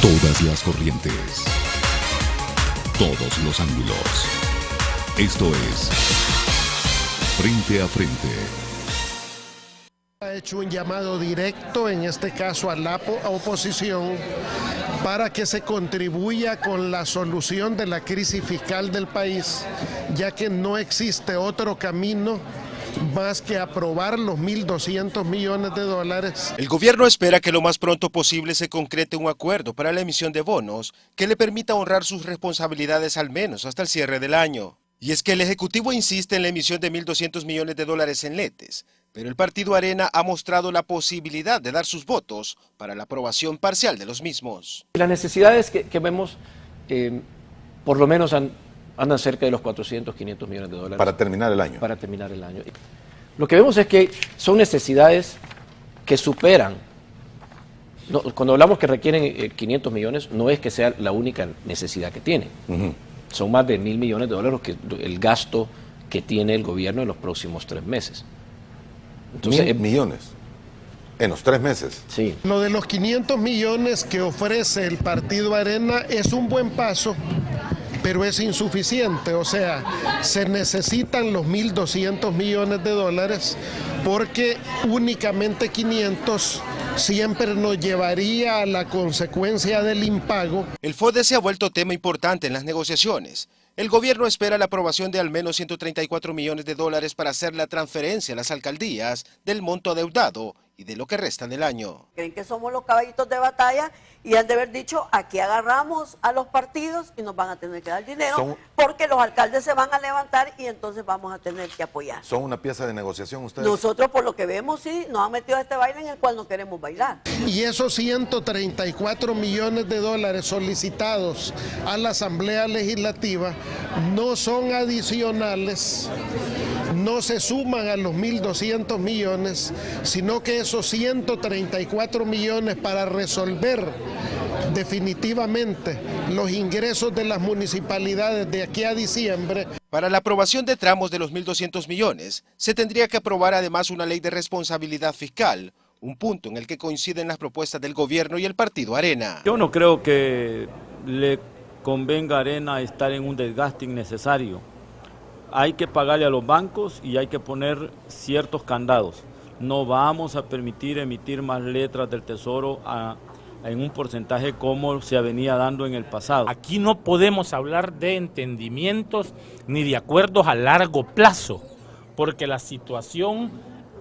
Todas las corrientes. Todos los ángulos. Esto es Frente a Frente. Ha hecho un llamado directo, en este caso a la oposición, para que se contribuya con la solución de la crisis fiscal del país, ya que no existe otro camino más que aprobar los 1.200 millones de dólares. El gobierno espera que lo más pronto posible se concrete un acuerdo para la emisión de bonos que le permita honrar sus responsabilidades al menos hasta el cierre del año. Y es que el Ejecutivo insiste en la emisión de 1.200 millones de dólares en letes, pero el partido Arena ha mostrado la posibilidad de dar sus votos para la aprobación parcial de los mismos. Las necesidades que vemos, por lo menos andan cerca de los 400, 500 millones de dólares. Para terminar el año. Para terminar el año. Lo que vemos es que son necesidades que superan. No, cuando hablamos que requieren 500 millones, no es que sea la única necesidad que tienen. Son más de 1.000 millones de dólares el gasto que tiene el gobierno en los próximos 3 meses. Entonces, 1.000 millones en los 3 meses. Sí. Lo de los 500 millones que ofrece el partido Arena es un buen paso, pero es insuficiente. O sea, se necesitan los 1.200 millones de dólares porque únicamente 500 siempre nos llevaría a la consecuencia del impago. El FODE se ha vuelto tema importante en las negociaciones. El gobierno espera la aprobación de al menos 134 millones de dólares para hacer la transferencia a las alcaldías del monto adeudado y de lo que resta del año. Creen que somos los caballitos de batalla y han de haber dicho, aquí agarramos a los partidos y nos van a tener que dar dinero porque los alcaldes se van a levantar y entonces vamos a tener que apoyar. ¿Son una pieza de negociación ustedes? Nosotros, por lo que vemos, sí, nos han metido a este baile en el cual no queremos bailar. Y esos 134 millones de dólares solicitados a la Asamblea Legislativa no son adicionales, no se suman a los 1.200 millones, sino que esos 134 millones para resolver definitivamente los ingresos de las municipalidades de aquí a diciembre. Para la aprobación de tramos de los 1.200 millones, se tendría que aprobar además una ley de responsabilidad fiscal, un punto en el que coinciden las propuestas del gobierno y el partido Arena. Yo no creo que le convenga a Arena estar en un desgaste innecesario. Hay que pagarle a los bancos y hay que poner ciertos candados. No vamos a permitir emitir más letras del Tesoro en un porcentaje como se venía dando en el pasado. Aquí no podemos hablar de entendimientos ni de acuerdos a largo plazo, porque la situación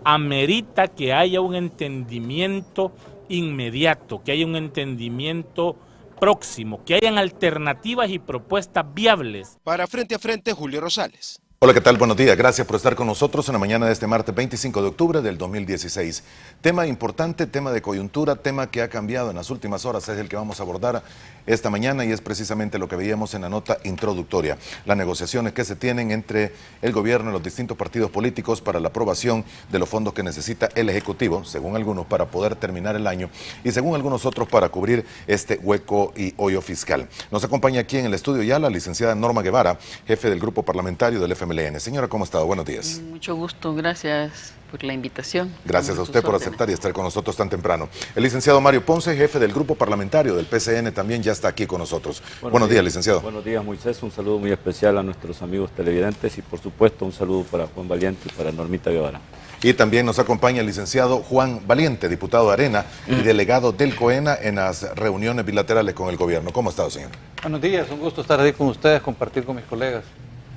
amerita que haya un entendimiento inmediato, que haya un entendimiento próximo, que hayan alternativas y propuestas viables. Para Frente a Frente, Julio Rosales. Hola, ¿qué tal? Buenos días. Gracias por estar con nosotros en la mañana de este martes 25 de octubre del 2016. Tema importante, tema de coyuntura, tema que ha cambiado en las últimas horas, es el que vamos a abordar esta mañana y es precisamente lo que veíamos en la nota introductoria. Las negociaciones que se tienen entre el gobierno y los distintos partidos políticos para la aprobación de los fondos que necesita el Ejecutivo, según algunos para poder terminar el año y según algunos otros para cubrir este hueco y hoyo fiscal. Nos acompaña aquí en el estudio ya la licenciada Norma Guevara, jefe del grupo parlamentario del FMLN. Señora, ¿cómo ha estado? Buenos días. Mucho gusto, gracias por la invitación. Gracias a usted por aceptar y estar con nosotros tan temprano. El licenciado Mario Ponce, jefe del grupo parlamentario del PCN, también ya está aquí con nosotros. Buenos días, licenciado. Buenos días, Moisés. Un saludo muy especial a nuestros amigos televidentes y, por supuesto, un saludo para Juan Valiente y para Normita Guevara. Y también nos acompaña el licenciado Juan Valiente, diputado de Arena y delegado del COENA en las reuniones bilaterales con el gobierno. ¿Cómo ha estado, señor? Buenos días, un gusto estar aquí con ustedes, compartir con mis colegas.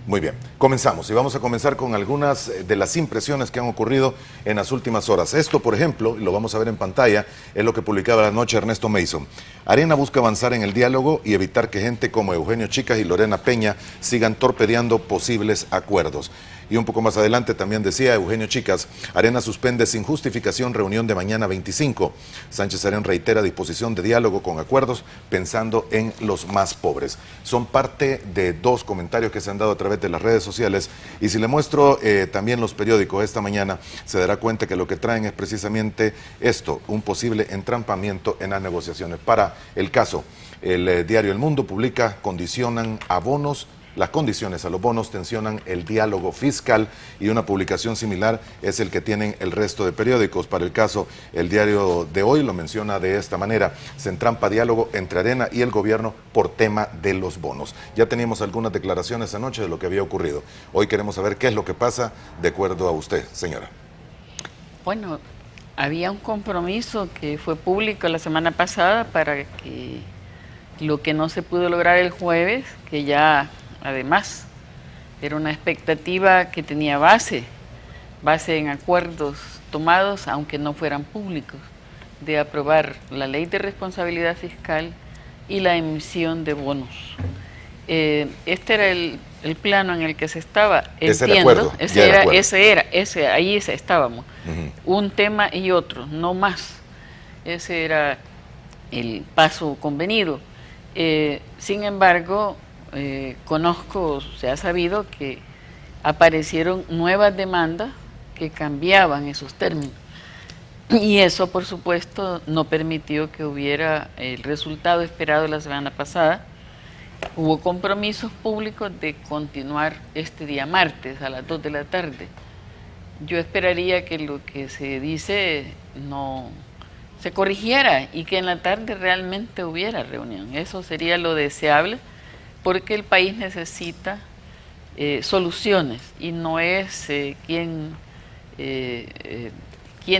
Muy bien, comenzamos y vamos a comenzar con algunas de las impresiones que han ocurrido en las últimas horas. Esto, por ejemplo, y lo vamos a ver en pantalla, es lo que publicaba anoche Ernesto Mason. Arena busca avanzar en el diálogo y evitar que gente como Eugenio Chicas y Lorena Peña sigan torpedeando posibles acuerdos. Y un poco más adelante también decía Eugenio Chicas, Arena suspende sin justificación reunión de mañana 25. Sánchez Serén reitera disposición de diálogo con acuerdos pensando en los más pobres. Son parte de 2 comentarios que se han dado a través de las redes sociales y si le muestro también los periódicos esta mañana, se dará cuenta que lo que traen es precisamente esto, un posible entrampamiento en las negociaciones. Para el caso, el diario El Mundo publica, condicionan abonos las condiciones a los bonos tensionan el diálogo fiscal, y una publicación similar es el que tienen el resto de periódicos. Para el caso, el Diario de Hoy lo menciona de esta manera: se entrampa diálogo entre Arena y el gobierno por tema de los bonos. Ya teníamos algunas declaraciones anoche de lo que había ocurrido. Hoy queremos saber qué es lo que pasa de acuerdo a usted, señora. Bueno, había un compromiso que fue público la semana pasada para que lo que no se pudo lograr el jueves, que ya además era una expectativa que tenía base en acuerdos tomados, aunque no fueran públicos, de aprobar la ley de responsabilidad fiscal y la emisión de bonos. Este era el plano en el que se estaba, entiendo, ahí estábamos, un tema y otro, no más. Ese era el paso convenido. Sin embargo, se ha sabido que aparecieron nuevas demandas que cambiaban esos términos. Y eso, por supuesto, no permitió que hubiera el resultado esperado la semana pasada. Hubo compromisos públicos de continuar este día martes a las 2 de la tarde. Yo esperaría que lo que se dice no se corrigiera y que en la tarde realmente hubiera reunión. Eso sería lo deseable, porque el país necesita soluciones, y no es quién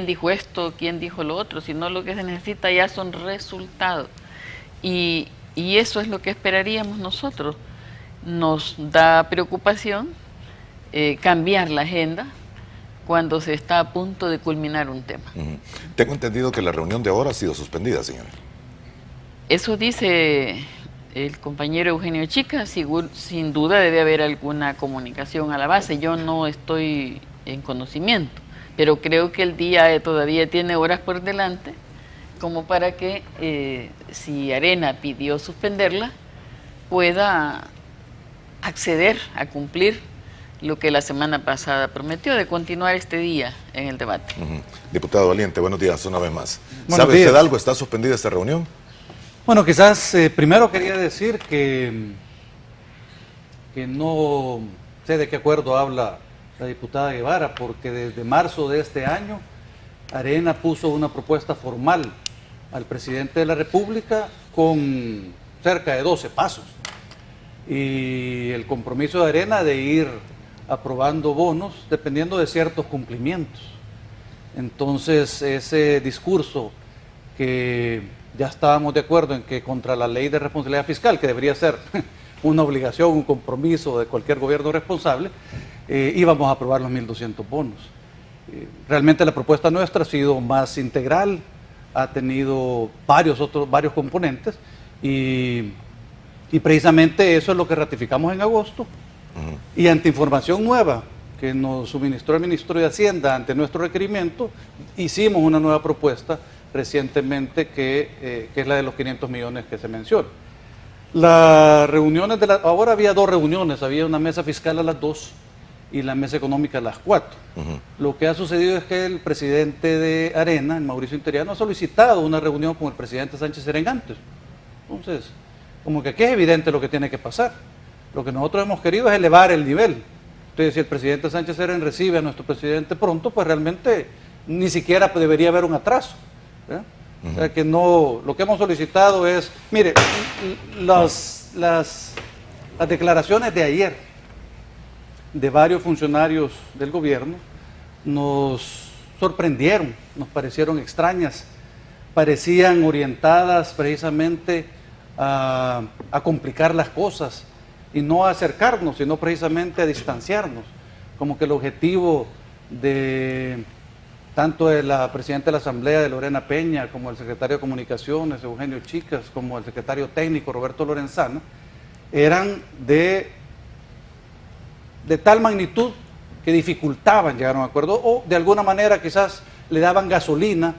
dijo esto, quién dijo lo otro, sino lo que se necesita ya son resultados. Y eso es lo que esperaríamos nosotros. Nos da preocupación cambiar la agenda cuando se está a punto de culminar un tema. Tengo entendido que la reunión de ahora ha sido suspendida, señora. Eso dice el compañero Eugenio Chica. Sin duda debe haber alguna comunicación a la base. Yo no estoy en conocimiento, pero creo que el día todavía tiene horas por delante como para que, si Arena pidió suspenderla, pueda acceder a cumplir lo que la semana pasada prometió, de continuar este día en el debate. Diputado Valiente, buenos días una vez más. ¿Sabe usted algo? ¿Está suspendida esta reunión? Bueno, quizás primero quería decir que no sé de qué acuerdo habla la diputada Guevara, porque desde marzo de este año Arena puso una propuesta formal al presidente de la República con cerca de 12 pasos, y el compromiso de Arena de ir aprobando bonos dependiendo de ciertos cumplimientos. Entonces, ese discurso que ya estábamos de acuerdo en que contra la ley de responsabilidad fiscal, que debería ser una obligación, un compromiso de cualquier gobierno responsable, íbamos a aprobar los 1.200 bonos. Realmente la propuesta nuestra ha sido más integral, ha tenido varios componentes, y precisamente eso es lo que ratificamos en agosto. Y ante información nueva que nos suministró el ministro de Hacienda ante nuestro requerimiento, hicimos una nueva propuesta recientemente que es la de los 500 millones que se menciona. Las reuniones ahora había 2 reuniones, había una mesa fiscal a las 2 y la mesa económica a las 4. Lo que ha sucedido es que el presidente de Arena, el Mauricio Interiano, ha solicitado una reunión con el presidente Sánchez Serén antes. Entonces, como que aquí es evidente lo que tiene que pasar. Lo que nosotros hemos querido es elevar el nivel. Entonces, si el presidente Sánchez Serén recibe a nuestro presidente pronto, pues realmente ni siquiera debería haber un atraso. O sea que no, lo que hemos solicitado es, mire, las declaraciones de ayer de varios funcionarios del gobierno nos sorprendieron, nos parecieron extrañas, parecían orientadas precisamente a complicar las cosas y no a acercarnos, sino precisamente a distanciarnos, como que el objetivo de tanto de la presidenta de la Asamblea, de Lorena Peña, como el secretario de Comunicaciones, Eugenio Chicas, como el secretario técnico, Roberto Lorenzana, eran de tal magnitud que dificultaban llegar a un acuerdo, o de alguna manera quizás le daban gasolina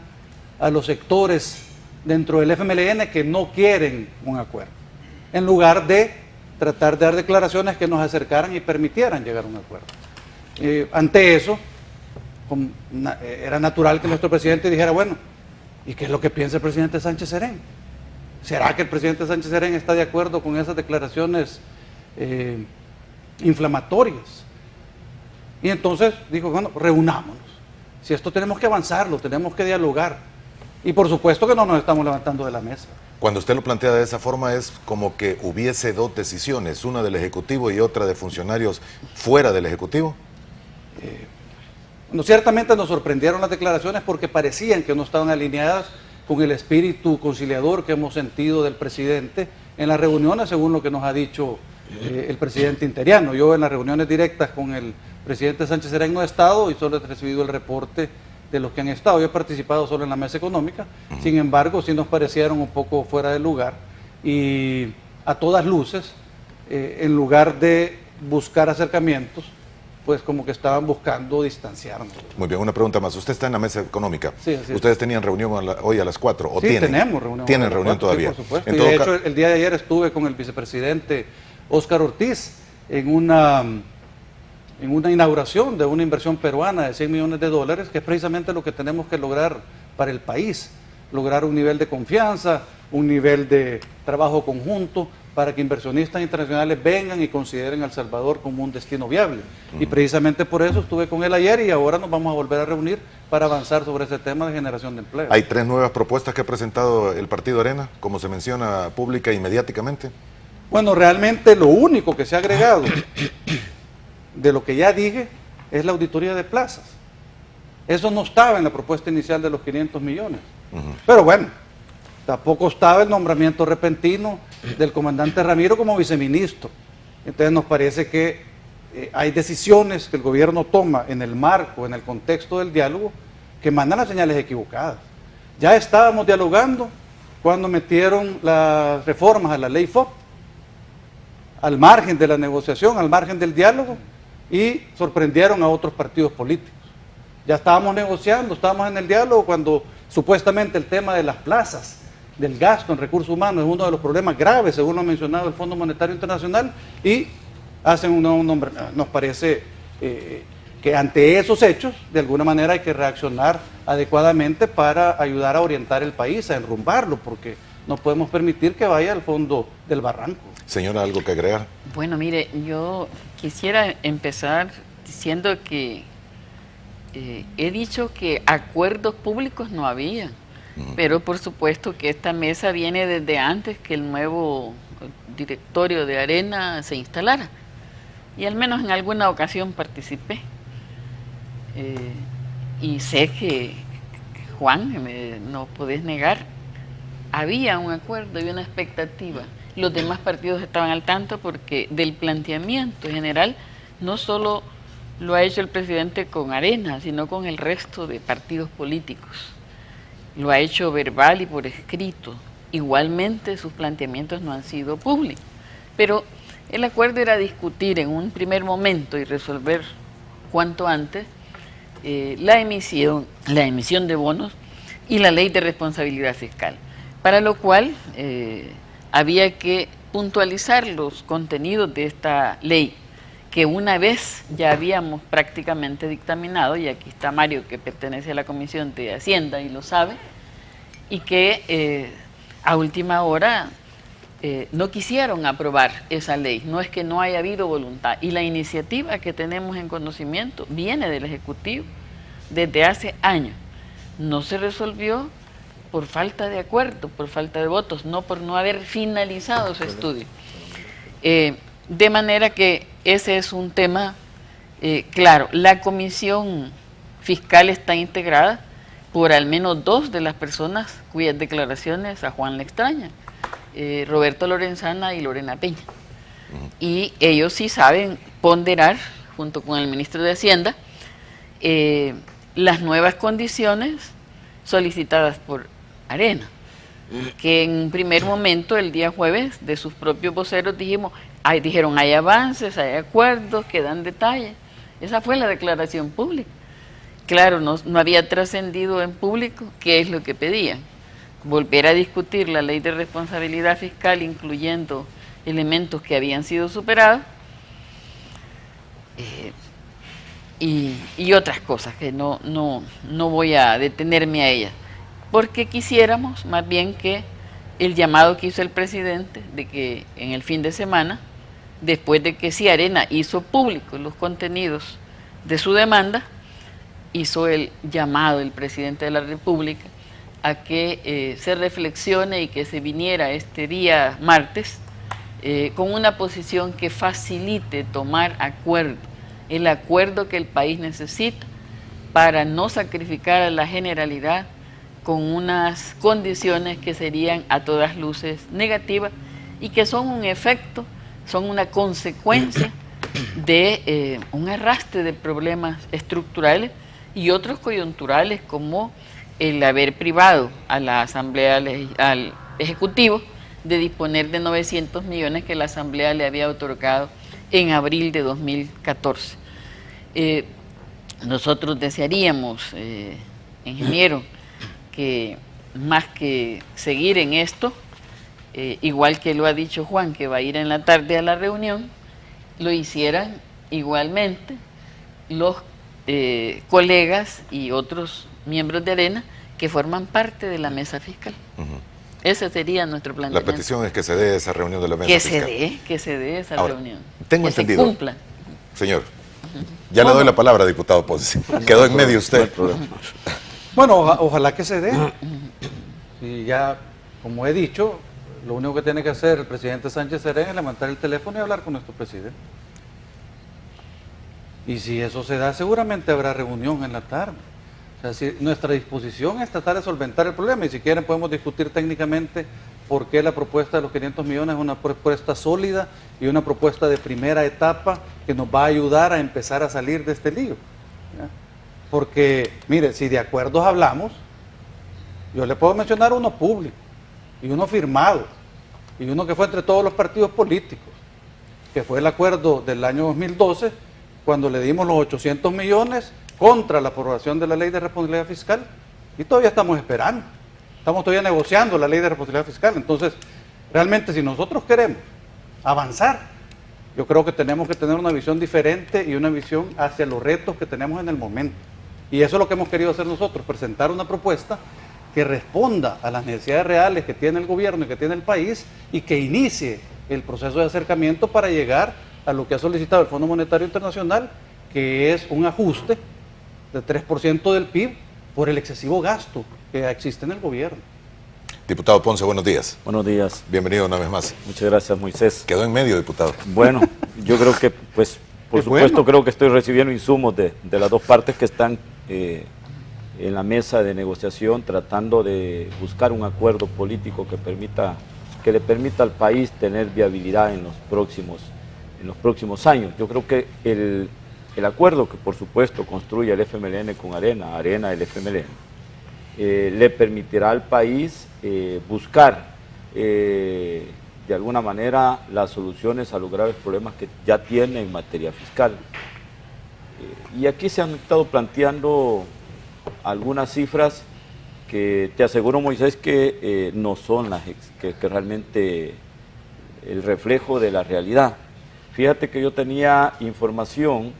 a los sectores dentro del FMLN que no quieren un acuerdo, en lugar de tratar de dar declaraciones que nos acercaran y permitieran llegar a un acuerdo. Ante eso, era natural que nuestro presidente dijera, bueno, ¿y qué es lo que piensa el presidente Sánchez Serén? ¿Será que el presidente Sánchez Serén está de acuerdo con esas declaraciones inflamatorias. Y entonces dijo, bueno, reunámonos. Si esto tenemos que avanzarlo, tenemos que dialogar. Y por supuesto que no nos estamos levantando de la mesa. Cuando usted lo plantea de esa forma es como que hubiese dos decisiones, una del Ejecutivo y otra de funcionarios fuera del Ejecutivo. No, ciertamente nos sorprendieron las declaraciones porque parecían que no estaban alineadas con el espíritu conciliador que hemos sentido del presidente en las reuniones, según lo que nos ha dicho el presidente interiano. Yo en las reuniones directas con el presidente Sánchez Serén no he estado y solo he recibido el reporte de los que han estado. Yo he participado solo en la mesa económica, sin embargo sí nos parecieron un poco fuera de lugar y a todas luces, en lugar de buscar acercamientos, pues como que estaban buscando distanciarnos. Muy bien, una pregunta más. Usted está en la mesa económica. Sí, ¿Ustedes tenían reunión hoy a las 4? ¿O sí, tienen? Tenemos reunión. ¿Tienen reunión todavía? Sí, por supuesto. Y de hecho, el día de ayer estuve con el vicepresidente Óscar Ortiz en una inauguración de una inversión peruana de 100 millones de dólares, que es precisamente lo que tenemos que lograr para el país, lograr un nivel de confianza, un nivel de trabajo conjunto, para que inversionistas internacionales vengan y consideren a El Salvador como un destino viable. Y precisamente por eso estuve con él ayer y ahora nos vamos a volver a reunir para avanzar sobre ese tema de generación de empleo. ¿Hay 3 nuevas propuestas que ha presentado el Partido Arena, como se menciona pública y mediáticamente? Bueno, realmente lo único que se ha agregado de lo que ya dije es la auditoría de plazas. Eso no estaba en la propuesta inicial de los 500 millones. Pero bueno, tampoco estaba el nombramiento repentino del comandante Ramiro como viceministro. Entonces nos parece que hay decisiones que el gobierno toma en el marco, en el contexto del diálogo, que mandan las señales equivocadas. Ya estábamos dialogando cuando metieron las reformas a la ley FOP, al margen de la negociación, al margen del diálogo, y sorprendieron a otros partidos políticos. Ya estábamos negociando, estábamos en el diálogo cuando supuestamente el tema de las plazas, del gasto en recursos humanos es uno de los problemas graves, según lo ha mencionado el Fondo Monetario Internacional, y hacen un nombre. Nos parece que ante esos hechos, de alguna manera hay que reaccionar adecuadamente para ayudar a orientar el país, a enrumbarlo, porque no podemos permitir que vaya al fondo del barranco. Señora, ¿algo que agregar? Bueno, mire, yo quisiera empezar diciendo que he dicho que acuerdos públicos no había, pero por supuesto que esta mesa viene desde antes que el nuevo directorio de Arena se instalara, y al menos en alguna ocasión participé. Y sé que, Juan, no podés negar, había un acuerdo y una expectativa. Los demás partidos estaban al tanto porque del planteamiento general no solo lo ha hecho el presidente con Arena, sino con el resto de partidos políticos. Lo ha hecho verbal y por escrito. Igualmente sus planteamientos no han sido públicos. Pero el acuerdo era discutir en un primer momento y resolver cuanto antes la emisión de bonos y la ley de responsabilidad fiscal, para lo cual había que puntualizar los contenidos de esta ley, que una vez ya habíamos prácticamente dictaminado, y aquí está Mario, que pertenece a la Comisión de Hacienda y lo sabe, y que a última hora no quisieron aprobar esa ley. No es que no haya habido voluntad, y la iniciativa que tenemos en conocimiento viene del Ejecutivo desde hace años. No se resolvió por falta de acuerdo, por falta de votos, no por no haber finalizado su estudio. De manera que ese es un tema claro. La comisión fiscal está integrada por al menos 2 de las personas cuyas declaraciones a Juan le extrañan, Roberto Lorenzana y Lorena Peña. Y ellos sí saben ponderar, junto con el ministro de Hacienda, las nuevas condiciones solicitadas por Arena, que en un primer momento, el día jueves, de sus propios voceros dijeron hay avances, hay acuerdos, quedan detalles. Esa fue la declaración pública. Claro, no había trascendido en público qué es lo que pedían. Volver a discutir la ley de responsabilidad fiscal, incluyendo elementos que habían sido superados, y otras cosas que no voy a detenerme a ellas, porque quisiéramos más bien que el llamado que hizo el presidente de que en el fin de semana después de que sí Arena hizo públicos los contenidos de su demanda, hizo el llamado el presidente de la República a que se reflexione y que se viniera este día martes con una posición que facilite tomar acuerdo, el acuerdo que el país necesita para no sacrificar a la generalidad con unas condiciones que serían a todas luces negativas y que son un efecto, son una consecuencia de un arrastre de problemas estructurales y otros coyunturales, como el haber privado a la Asamblea, al Ejecutivo, de disponer de 900 millones que la Asamblea le había otorgado en abril de 2014. Nosotros desearíamos, ingeniero, que más que seguir en esto, igual que lo ha dicho Juan, que va a ir en la tarde a la reunión, lo hicieran igualmente los colegas y otros miembros de Arena que forman parte de la mesa fiscal. Ese sería nuestro planteamiento. La petición es que se dé esa reunión de la mesa fiscal. Que se dé esa Ahora, reunión. Tengo que entendido. Se cumpla. Señor, ya le doy la palabra, diputado Ponce. Quedó en medio usted. Bueno, ojalá que se dé. Y ya, como he dicho, lo único que tiene que hacer el presidente Sánchez Serén es levantar el teléfono y hablar con nuestro presidente. Y si eso se da, seguramente habrá reunión en la tarde. O sea, si nuestra disposición es tratar de solventar el problema, y si quieren podemos discutir técnicamente por qué la propuesta de los 500 millones es una propuesta sólida y una propuesta de primera etapa que nos va a ayudar a empezar a salir de este lío. ¿Ya? Porque, mire, si de acuerdos hablamos, yo le puedo mencionar uno público, y uno firmado, y uno que fue entre todos los partidos políticos, que fue el acuerdo del año 2012, cuando le dimos los 800 millones contra la aprobación de la ley de responsabilidad fiscal, y todavía estamos esperando, estamos todavía negociando la ley de responsabilidad fiscal. Entonces, realmente si nosotros queremos avanzar, yo creo que tenemos que tener una visión diferente y una visión hacia los retos que tenemos en el momento. Y eso es lo que hemos querido hacer nosotros, presentar una propuesta que responda a las necesidades reales que tiene el gobierno y que tiene el país, y que inicie el proceso de acercamiento para llegar a lo que ha solicitado el Fondo Monetario Internacional, que es un ajuste de 3% del PIB por el excesivo gasto que existe en el gobierno. Diputado Ponce, buenos días. Buenos días. Bienvenido una vez más. Muchas gracias, Moisés. Quedó en medio, diputado. Bueno, yo creo que, pues, por supuesto, creo que estoy recibiendo insumos de las dos partes que están en la mesa de negociación, tratando de buscar un acuerdo político que le permita al país tener viabilidad en los próximos años. Yo creo que el acuerdo que por supuesto construye el FMLN con Arena el FMLN, le permitirá al país buscar de alguna manera las soluciones a los graves problemas que ya tiene en materia fiscal. Y aquí se han estado planteando algunas cifras que te aseguro, Moisés, que no son las que realmente el reflejo de la realidad. Fíjate que yo tenía información,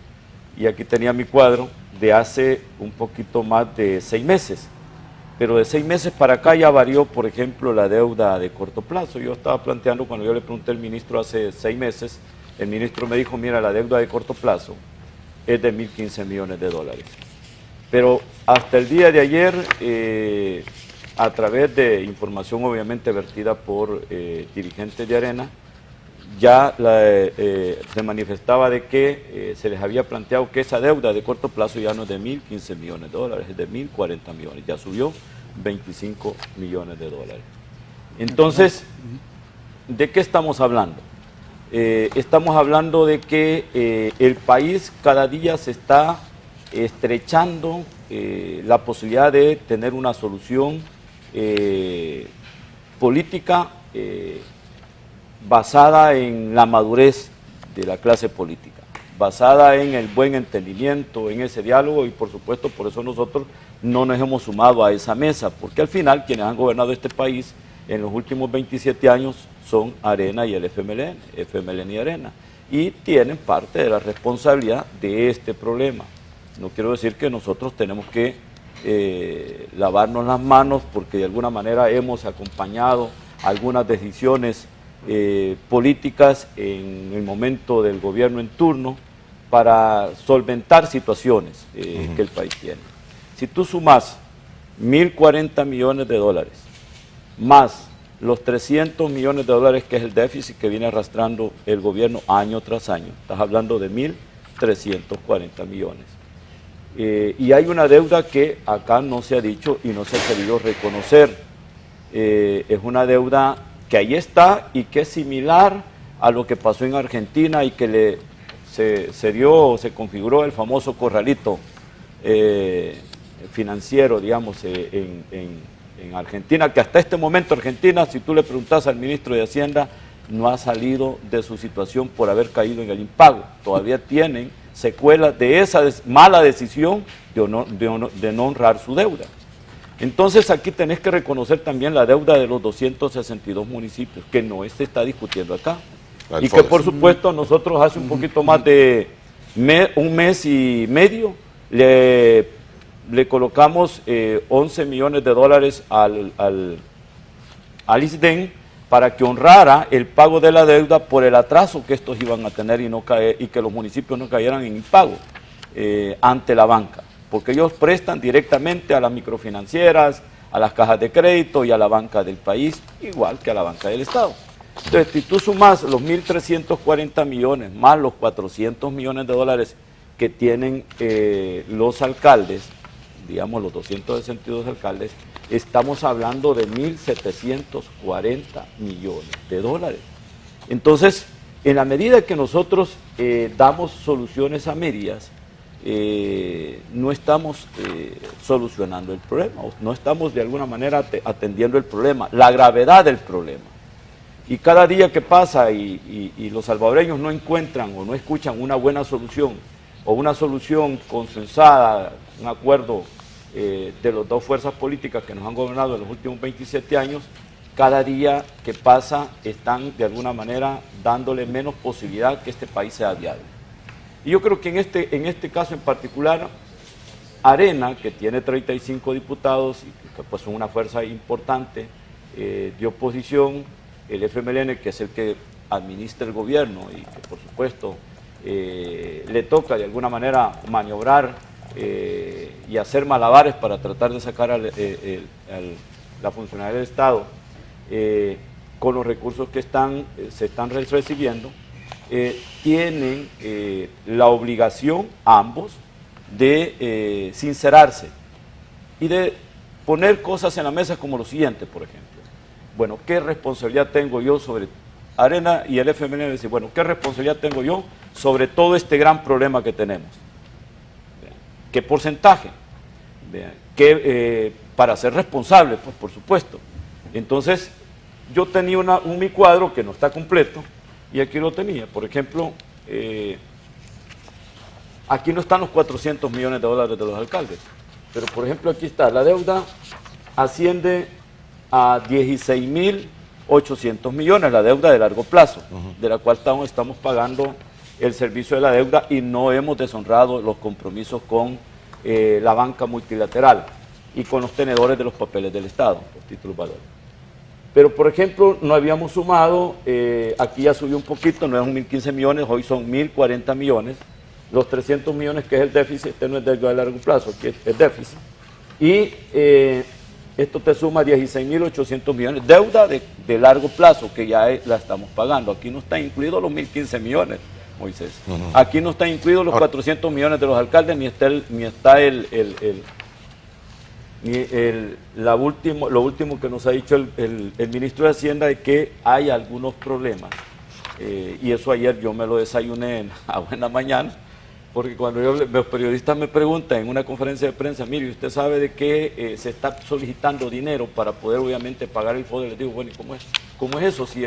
y aquí tenía mi cuadro, de hace un poquito más de 6 meses. Pero de 6 meses para acá ya varió, por ejemplo, la deuda de corto plazo. Yo estaba planteando, cuando yo le pregunté al ministro hace 6 meses, el ministro me dijo, mira, la deuda de corto plazo es de 1.015 millones de dólares. Pero hasta el día de ayer, a través de información obviamente vertida por dirigentes de Arena, ya se manifestaba de que se les había planteado que esa deuda de corto plazo ya no es de 1.015 millones de dólares, es de 1.040 millones, ya subió 25 millones de dólares. Entonces, ¿de qué estamos hablando? Estamos hablando de que el país cada día se está estrechando la posibilidad de tener una solución política basada en la madurez de la clase política, basada en el buen entendimiento, en ese diálogo, y por supuesto por eso nosotros no nos hemos sumado a esa mesa, porque al final quienes han gobernado este país en los últimos 27 años son Arena y el FMLN y Arena, y tienen parte de la responsabilidad de este problema. No quiero decir que nosotros tenemos que lavarnos las manos, porque de alguna manera hemos acompañado algunas decisiones políticas en el momento del gobierno en turno para solventar situaciones que el país tiene. Si tú sumas 1.040 millones de dólares más los 300 millones de dólares que es el déficit que viene arrastrando el gobierno año tras año, estás hablando de 1.340 millones. Y hay una deuda que acá no se ha dicho y no se ha querido reconocer. Es una deuda que ahí está y que es similar a lo que pasó en Argentina y que se configuró el famoso corralito financiero, digamos, en Argentina, que hasta este momento Argentina, si tú le preguntas al ministro de Hacienda, no ha salido de su situación por haber caído en el impago. Todavía tienen secuelas de esa mala decisión de no honrar su deuda. Entonces aquí tenés que reconocer también la deuda de los 262 municipios, que no se está discutiendo acá. Y que por supuesto nosotros hace un poquito más de un mes y medio le colocamos 11 millones de dólares al ISDEN para que honrara el pago de la deuda por el atraso que estos iban a tener y que los municipios no cayeran en impago ante la banca, porque ellos prestan directamente a las microfinancieras, a las cajas de crédito y a la banca del país, igual que a la banca del Estado. Entonces, si tú sumas los 1.340 millones más los 400 millones de dólares que tienen los alcaldes, digamos los 262 alcaldes, estamos hablando de 1.740 millones de dólares. Entonces, en la medida que nosotros damos soluciones a medias, no estamos solucionando el problema, no estamos de alguna manera atendiendo el problema, la gravedad del problema. Y cada día que pasa y los salvadoreños no encuentran o no escuchan una buena solución o una solución consensada, un acuerdo de las dos fuerzas políticas que nos han gobernado en los últimos 27 años, cada día que pasa están de alguna manera dándole menos posibilidad que este país sea viable. Y yo creo que en este caso en particular, Arena, que tiene 35 diputados y que pues son una fuerza importante de oposición, el FMLN, que es el que administra el gobierno y que por supuesto le toca de alguna manera maniobrar y hacer malabares para tratar de sacar la funcionalidad del Estado con los recursos que se están recibiendo, tienen la obligación ambos de sincerarse y de poner cosas en la mesa como lo siguiente, por ejemplo. Bueno, ¿qué responsabilidad tengo yo sobre Arena y el FMLN? Decir, bueno, ¿qué responsabilidad tengo yo sobre todo este gran problema que tenemos? ¿Qué porcentaje? Para ser responsable, pues por supuesto. Entonces, yo tenía mi cuadro que no está completo y aquí lo tenía. Por ejemplo, aquí no están los 400 millones de dólares de los alcaldes, pero por ejemplo aquí está, la deuda asciende a 16.800 millones, la deuda de largo plazo, de la cual estamos pagando el servicio de la deuda y no hemos deshonrado los compromisos con la banca multilateral y con los tenedores de los papeles del Estado, los títulos valores. Pero, por ejemplo, no habíamos sumado, aquí ya subió un poquito, no es 1.015 millones, hoy son 1.040 millones, los 300 millones que es el déficit, este no es deuda de largo plazo, aquí es déficit, y esto te suma 16.800 millones, deuda de largo plazo que ya la estamos pagando, aquí no están incluidos los 1.015 millones, Moisés, aquí no están incluidos los 400 millones de los alcaldes, ni está lo último que nos ha dicho el ministro de Hacienda es que hay algunos problemas. Y eso ayer yo me lo desayuné a buena mañana, porque cuando los periodistas me preguntan en una conferencia de prensa, mire, usted sabe de que se está solicitando dinero para poder obviamente pagar el FODE, les digo, bueno, ¿y cómo es eso? Si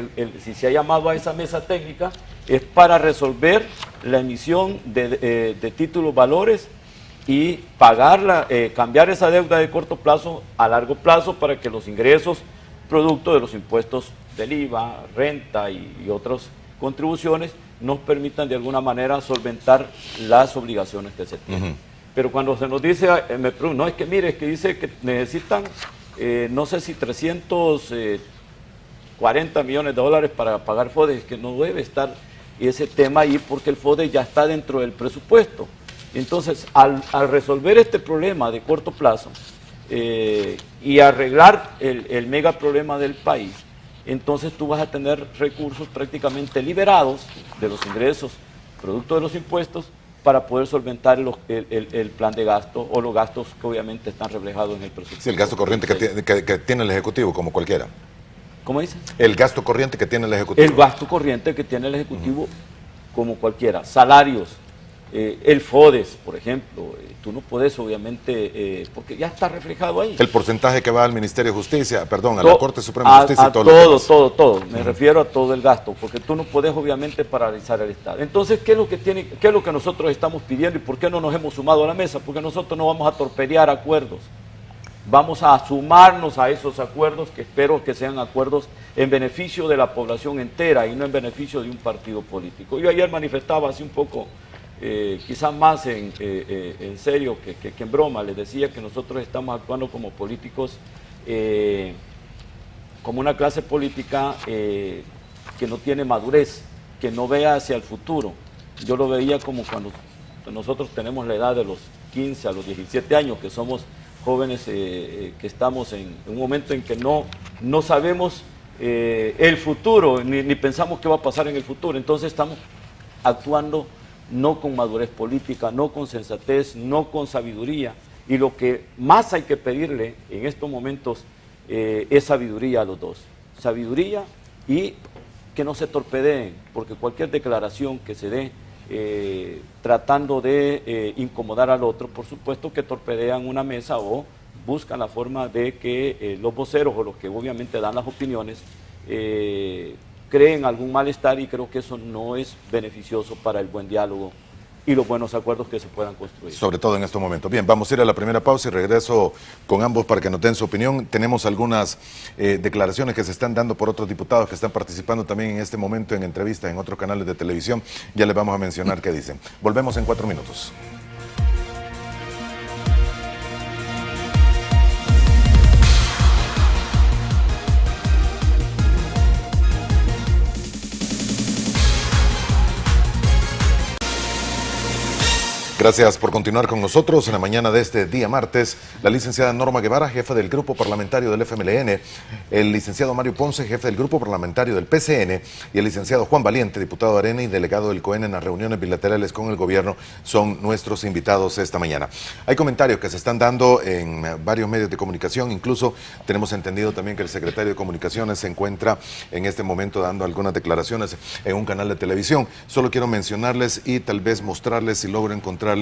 se ha llamado a esa mesa técnica es para resolver la emisión de títulos valores y pagarla, cambiar esa deuda de corto plazo a largo plazo para que los ingresos producto de los impuestos del IVA, renta y otras contribuciones nos permitan de alguna manera solventar las obligaciones que se tienen. Pero cuando se nos dice, me pregunto, no, es que mire, es que dice que necesitan, no sé si 300 40 millones de dólares para pagar FODE, es que no debe estar ese tema ahí porque el FODE ya está dentro del presupuesto. Entonces, al resolver este problema de corto plazo y arreglar el mega problema del país, entonces tú vas a tener recursos prácticamente liberados de los ingresos, producto de los impuestos, para poder solventar el plan de gasto o los gastos que obviamente están reflejados en el presupuesto. Sí, el gasto corriente que tiene el Ejecutivo, como cualquiera. ¿Cómo dice? El gasto corriente que tiene el Ejecutivo. El gasto corriente que tiene el Ejecutivo, como cualquiera. Salarios, el FODES, por ejemplo, tú no puedes obviamente, porque ya está reflejado ahí. El porcentaje que va al Ministerio de Justicia, perdón, a la Corte Suprema de Justicia y todo. Todo. Me refiero a todo el gasto, porque tú no puedes obviamente paralizar el Estado. Entonces, ¿qué es lo que nosotros estamos pidiendo y por qué no nos hemos sumado a la mesa? Porque nosotros no vamos a torpedear acuerdos. Vamos a sumarnos a esos acuerdos que espero que sean acuerdos en beneficio de la población entera y no en beneficio de un partido político. Yo ayer manifestaba así un poco, quizás más en serio que en broma, les decía que nosotros estamos actuando como políticos, como una clase política que no tiene madurez, que no vea hacia el futuro. Yo lo veía como cuando nosotros tenemos la edad de los 15 a los 17 años, que somos jóvenes que estamos en un momento en que no sabemos el futuro, ni pensamos qué va a pasar en el futuro. Entonces estamos actuando no con madurez política, no con sensatez, no con sabiduría. Y lo que más hay que pedirle en estos momentos es sabiduría a los dos. Sabiduría y que no se torpedeen, porque cualquier declaración que se dé tratando de incomodar al otro, por supuesto que torpedean una mesa o buscan la forma de que los voceros o los que obviamente dan las opiniones creen algún malestar, y creo que eso no es beneficioso para el buen diálogo y los buenos acuerdos que se puedan construir. Sobre todo en estos momentos. Bien, vamos a ir a la primera pausa y regreso con ambos para que nos den su opinión. Tenemos algunas declaraciones que se están dando por otros diputados que están participando también en este momento en entrevistas en otros canales de televisión. Ya les vamos a mencionar qué dicen. Volvemos en 4 minutos. Gracias por continuar con nosotros. En la mañana de este día martes, la licenciada Norma Guevara, jefa del Grupo Parlamentario del FMLN, el licenciado Mario Ponce, jefe del Grupo Parlamentario del PCN, y el licenciado Juan Valiente, diputado de Arena y delegado del COEN en las reuniones bilaterales con el gobierno, son nuestros invitados esta mañana. Hay comentarios que se están dando en varios medios de comunicación, incluso tenemos entendido también que el secretario de Comunicaciones se encuentra en este momento dando algunas declaraciones en un canal de televisión. Solo quiero mencionarles y tal vez mostrarles, si logro encontrar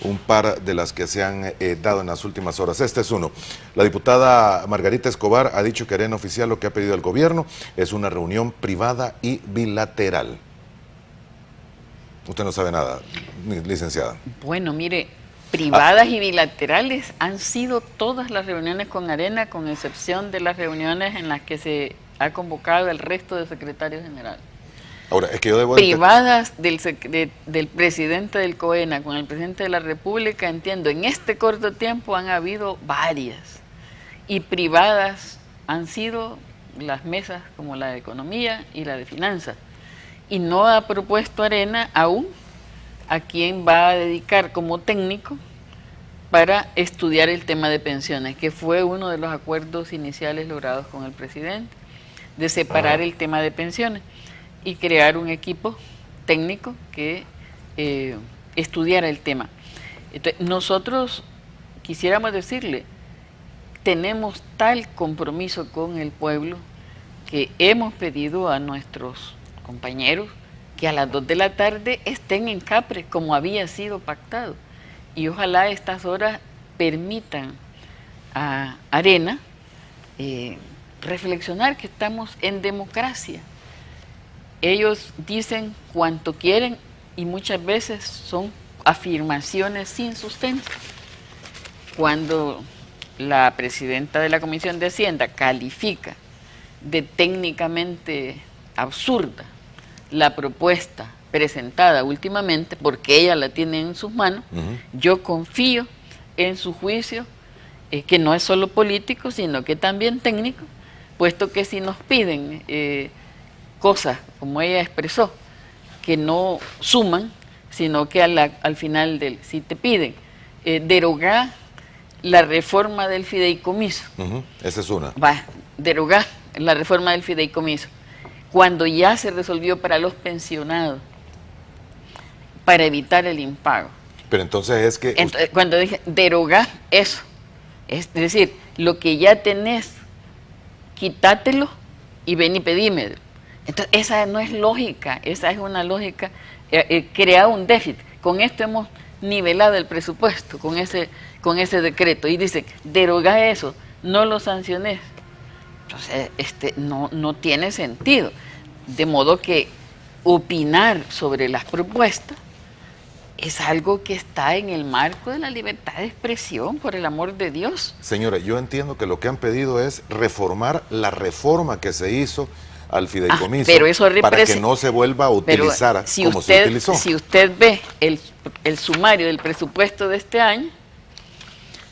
un par de las que se han dado en las últimas horas. Este es uno. La diputada Margarita Escobar ha dicho que Arena Oficial lo que ha pedido al gobierno es una reunión privada y bilateral. Usted no sabe nada, licenciada. Bueno, mire, privadas y bilaterales han sido todas las reuniones con Arena, con excepción de las reuniones en las que se ha convocado el resto de secretarios generales. Ahora, es que yo debo privadas del presidente del COENA con el presidente de la República, entiendo, en este corto tiempo han habido varias, y privadas han sido las mesas como la de Economía y la de Finanzas, y no ha propuesto Arena aún a quién va a dedicar como técnico para estudiar el tema de pensiones, que fue uno de los acuerdos iniciales logrados con el presidente, de separar el tema de pensiones y crear un equipo técnico que estudiara el tema. Entonces, nosotros quisiéramos decirle, tenemos tal compromiso con el pueblo que hemos pedido a nuestros compañeros que a las 2 de la tarde estén en Capre, como había sido pactado. Y ojalá estas horas permitan a Arena reflexionar que estamos en democracia. Ellos dicen cuanto quieren y muchas veces son afirmaciones sin sustento. Cuando la presidenta de la Comisión de Hacienda califica de técnicamente absurda la propuesta presentada últimamente, porque ella la tiene en sus manos, yo confío en su juicio, que no es solo político, sino que también técnico, puesto que si nos piden cosas, como ella expresó, que no suman, sino que al final si te piden derogar la reforma del fideicomiso. Esa es una. Derogar la reforma del fideicomiso, cuando ya se resolvió para los pensionados, para evitar el impago. Pero entonces es que... Cuando dije derogar eso, es decir, lo que ya tenés, quitátelo y ven y pedímelo. Entonces, esa no es lógica, esa es una lógica, crear un déficit. Con esto hemos nivelado el presupuesto, con ese decreto. Y dice, deroga eso, no lo sanciones. Entonces, no tiene sentido. De modo que opinar sobre las propuestas es algo que está en el marco de la libertad de expresión, por el amor de Dios. Señora, yo entiendo que lo que han pedido es reformar la reforma que se hizo al fideicomiso, pero eso para que no se vuelva a utilizar como se utilizó. Si usted ve el sumario del presupuesto de este año,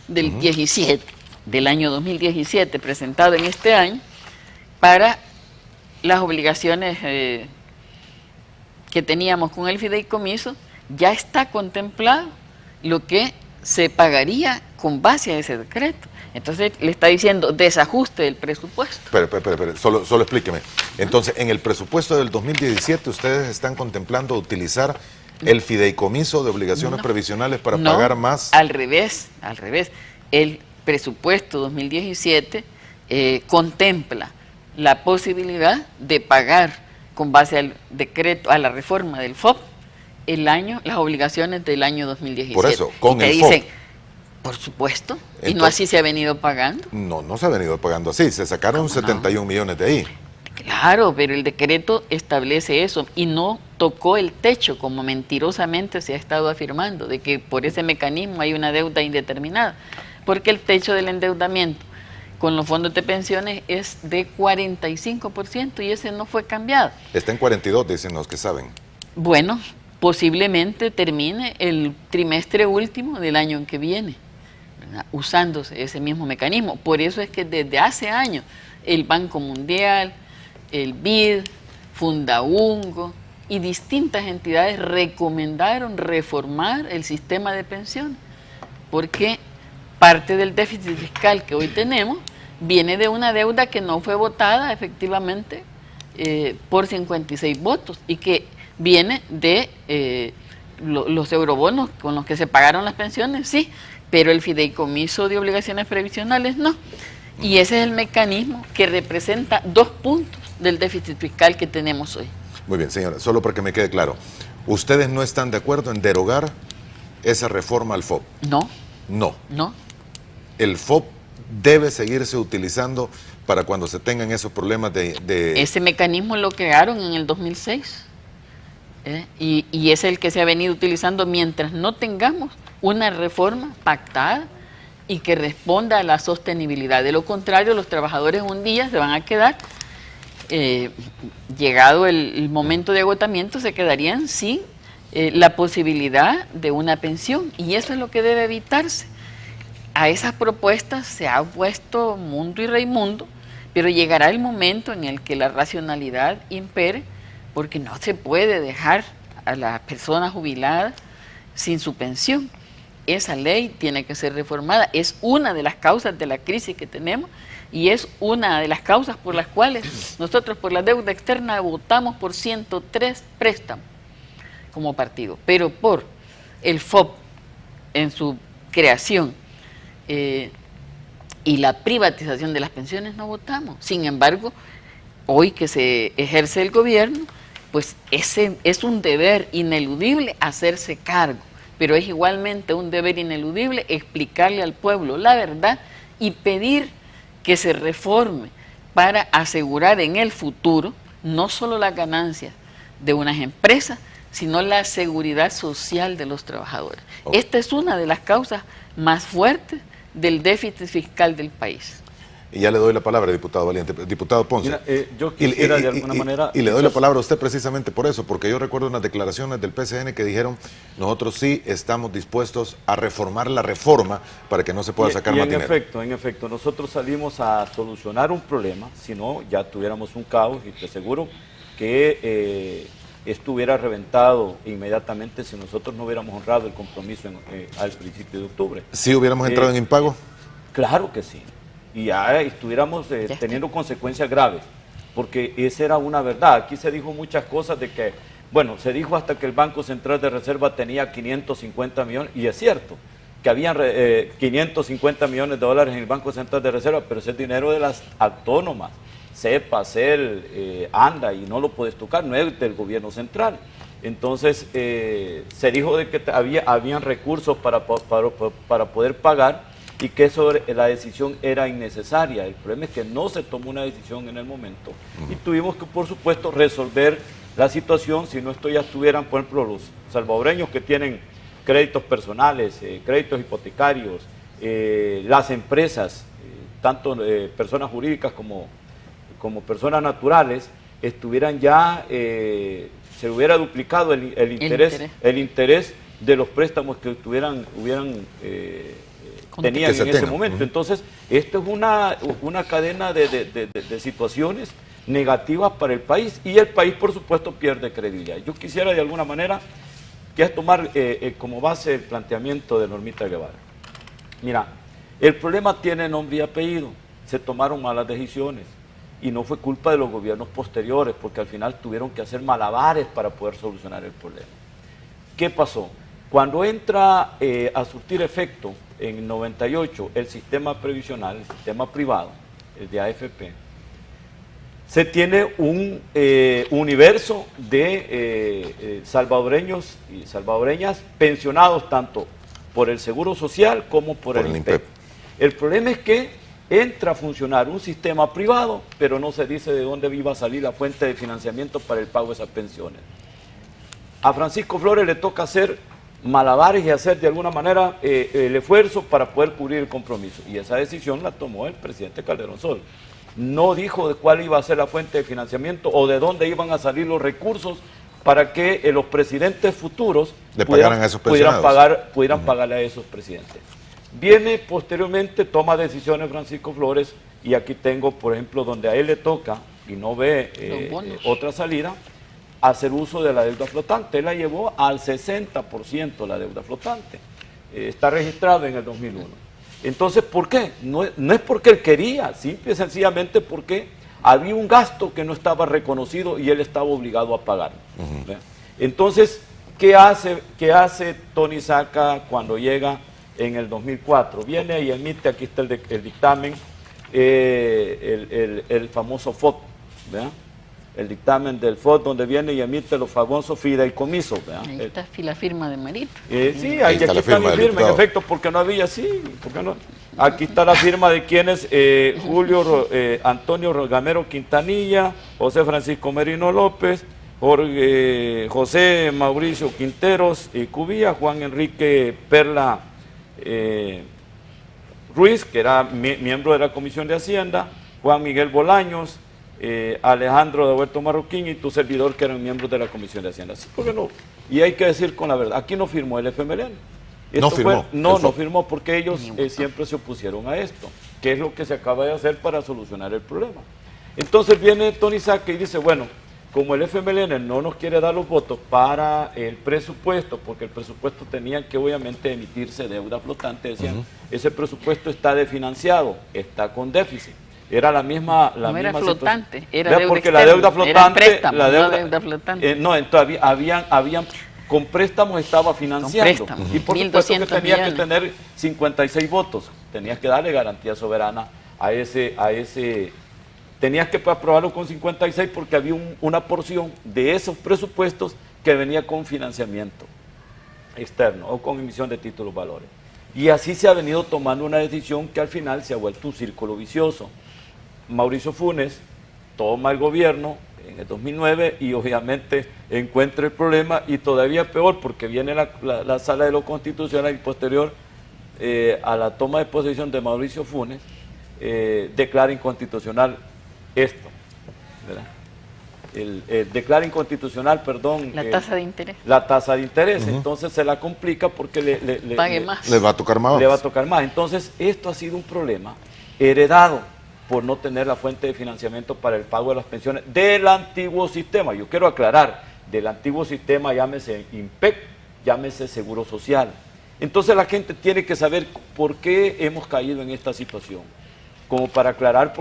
del 17, del año 2017, presentado en este año, para las obligaciones que teníamos con el fideicomiso, ya está contemplado lo que se pagaría con base a ese decreto. Entonces le está diciendo desajuste del presupuesto. Pero, solo explíqueme. Entonces, en el presupuesto del 2017 ustedes están contemplando utilizar el fideicomiso de obligaciones previsionales para pagar más. Al revés. El presupuesto 2017 contempla la posibilidad de pagar con base al decreto, a la reforma del FOP, las obligaciones del año 2017. Por eso, con el FOP. Por supuesto. Entonces, ¿y no así se ha venido pagando? No se ha venido pagando así. Se sacaron 71 millones de ahí. Claro, pero el decreto establece eso y no tocó el techo, como mentirosamente se ha estado afirmando, de que por ese mecanismo hay una deuda indeterminada. Porque el techo del endeudamiento con los fondos de pensiones es de 45% y ese no fue cambiado. Está en 42, dicen los que saben. Bueno, posiblemente termine el trimestre último del año en que viene, ¿verdad?, usándose ese mismo mecanismo. Por eso es que desde hace años el Banco Mundial, el BID, Fundaungo y distintas entidades recomendaron reformar el sistema de pensiones, porque parte del déficit fiscal que hoy tenemos viene de una deuda que no fue votada efectivamente por 56 votos y que viene de los eurobonos con los que se pagaron las pensiones, sí, pero el fideicomiso de obligaciones previsionales no. Y ese es el mecanismo que representa 2 puntos del déficit fiscal que tenemos hoy. Muy bien, señora, solo para que me quede claro, ¿ustedes no están de acuerdo en derogar esa reforma al FOP? No. No. El FOP debe seguirse utilizando para cuando se tengan esos problemas de... Ese mecanismo lo crearon en el 2006. Y es el que se ha venido utilizando mientras no tengamos una reforma pactada y que responda a la sostenibilidad. De lo contrario, los trabajadores un día se van a quedar, llegado el momento de agotamiento, se quedarían sin la posibilidad de una pensión, y eso es lo que debe evitarse. A esas propuestas se ha opuesto mundo y Raimundo, pero llegará el momento en el que la racionalidad impere, porque no se puede dejar a las personas jubiladas sin su pensión. Esa ley tiene que ser reformada, es una de las causas de la crisis que tenemos y es una de las causas por las cuales nosotros por la deuda externa votamos por 103 préstamos como partido, pero por el FOP en su creación y la privatización de las pensiones no votamos. Sin embargo, hoy que se ejerce el gobierno, pues es un deber ineludible hacerse cargo, pero es igualmente un deber ineludible explicarle al pueblo la verdad y pedir que se reforme para asegurar en el futuro no solo las ganancias de unas empresas, sino la seguridad social de los trabajadores. Esta es una de las causas más fuertes del déficit fiscal del país. Y ya le doy la palabra, diputado Valiente. Diputado Ponce. Mira, yo quisiera de alguna manera... Y le doy la palabra a usted precisamente por eso, porque yo recuerdo unas declaraciones del PCN que dijeron, nosotros sí estamos dispuestos a reformar la reforma para que no se pueda sacar más dinero. En efecto, nosotros salimos a solucionar un problema, si no ya tuviéramos un caos, y te aseguro que esto hubiera reventado inmediatamente si nosotros no hubiéramos honrado el compromiso al principio de octubre. ¿Sí hubiéramos entrado en impago? Claro que sí. Y ya estuviéramos teniendo consecuencias graves, porque esa era una verdad. Aquí se dijo muchas cosas de que, bueno, se dijo hasta que el Banco Central de Reserva tenía 550 millones, y es cierto, que habían 550 millones de dólares en el Banco Central de Reserva, pero ese es dinero de las autónomas, CEPA, CEL, ANDA, y no lo puedes tocar, no es del gobierno central. Entonces, se dijo de que habían recursos para poder pagar, y que la decisión era innecesaria. El problema es que no se tomó una decisión en el momento y tuvimos que, por supuesto, resolver la situación. Si no, esto ya estuvieran, por ejemplo, los salvadoreños que tienen créditos personales, créditos hipotecarios, las empresas, tanto personas jurídicas como personas naturales, estuvieran ya, se hubiera duplicado el interés de los préstamos que tenían en ese momento. Entonces, esto es una cadena de situaciones negativas para el país, y el país, por supuesto, pierde credibilidad. Yo quisiera, de alguna manera, que es tomar como base el planteamiento de Normita Guevara. Mira, el problema tiene nombre y apellido. Se tomaron malas decisiones y no fue culpa de los gobiernos posteriores, porque al final tuvieron que hacer malabares para poder solucionar el problema. ¿Qué pasó? Cuando entra a surtir efecto en el 98 el sistema previsional, el sistema privado, el de AFP, se tiene un universo de salvadoreños y salvadoreñas pensionados tanto por el Seguro Social como por el INPEP. El problema es que entra a funcionar un sistema privado, pero no se dice de dónde iba a salir la fuente de financiamiento para el pago de esas pensiones. A Francisco Flores le toca hacer malabares y hacer de alguna manera el esfuerzo para poder cubrir el compromiso, y esa decisión la tomó el presidente Calderón Sol. No dijo de cuál iba a ser la fuente de financiamiento o de dónde iban a salir los recursos para que los presidentes futuros pudieran pagarle a esos presidentes. Viene posteriormente, toma decisiones Francisco Flores, y aquí tengo, por ejemplo, donde a él le toca y no ve otra salida, hacer uso de la deuda flotante. Él la llevó al 60% la deuda flotante. Está registrado en el 2001. Entonces, ¿por qué? No es porque él quería, simple y sencillamente porque había un gasto que no estaba reconocido y él estaba obligado a pagar. Entonces, ¿qué hace Tony Saca cuando llega en el 2004? Viene y emite, aquí está el dictamen, el famoso FOD, ¿verdad? El dictamen del FOD, donde viene y emite los famosos fideicomisos. Ahí está la firma de Marito. Sí, aquí está mi firma, en efecto, porque no había, porque no. Aquí está la firma de quienes, Antonio Gamero Quintanilla, José Francisco Merino López, José Mauricio Quinteros Cubía, Juan Enrique Perla Ruiz, que era miembro de la Comisión de Hacienda, Juan Miguel Bolaños, Alejandro de Huerto Marroquín y tu servidor, que eran miembros de la Comisión de Hacienda. ¿Por qué no? Y hay que decir con la verdad, aquí no firmó el FMLN. No firmó porque ellos siempre se opusieron a esto, que es lo que se acaba de hacer para solucionar el problema. Entonces viene Tony Saca y dice, bueno, como el FMLN no nos quiere dar los votos para el presupuesto, porque el presupuesto tenía que obviamente emitirse deuda flotante, decían, ese presupuesto está desfinanciado, está con déficit. Era la misma era flotante, era deuda porque externa, la deuda flotante, era préstamo, deuda flotante. Entonces habían con estaba financiando, y por supuesto que tenía que tener 56 votos, tenías que darle garantía soberana a ese tenías que aprobarlo con 56 porque había una porción de esos presupuestos que venía con financiamiento externo o con emisión de títulos valores. Y así se ha venido tomando una decisión que al final se ha vuelto un círculo vicioso. Mauricio Funes toma el gobierno en el 2009 y obviamente encuentra el problema, y todavía peor porque viene la Sala de lo Constitucional y posterior a la toma de posesión de Mauricio Funes, declara inconstitucional esto, ¿verdad? Declara inconstitucional, perdón, la tasa de interés. La tasa de interés, entonces se la complica porque le va a tocar más. Le va a tocar más. Entonces, esto ha sido un problema heredado por no tener la fuente de financiamiento para el pago de las pensiones del antiguo sistema. Yo quiero aclarar, del antiguo sistema, llámese IMPEC, llámese Seguro Social. Entonces la gente tiene que saber por qué hemos caído en esta situación, como para aclarar,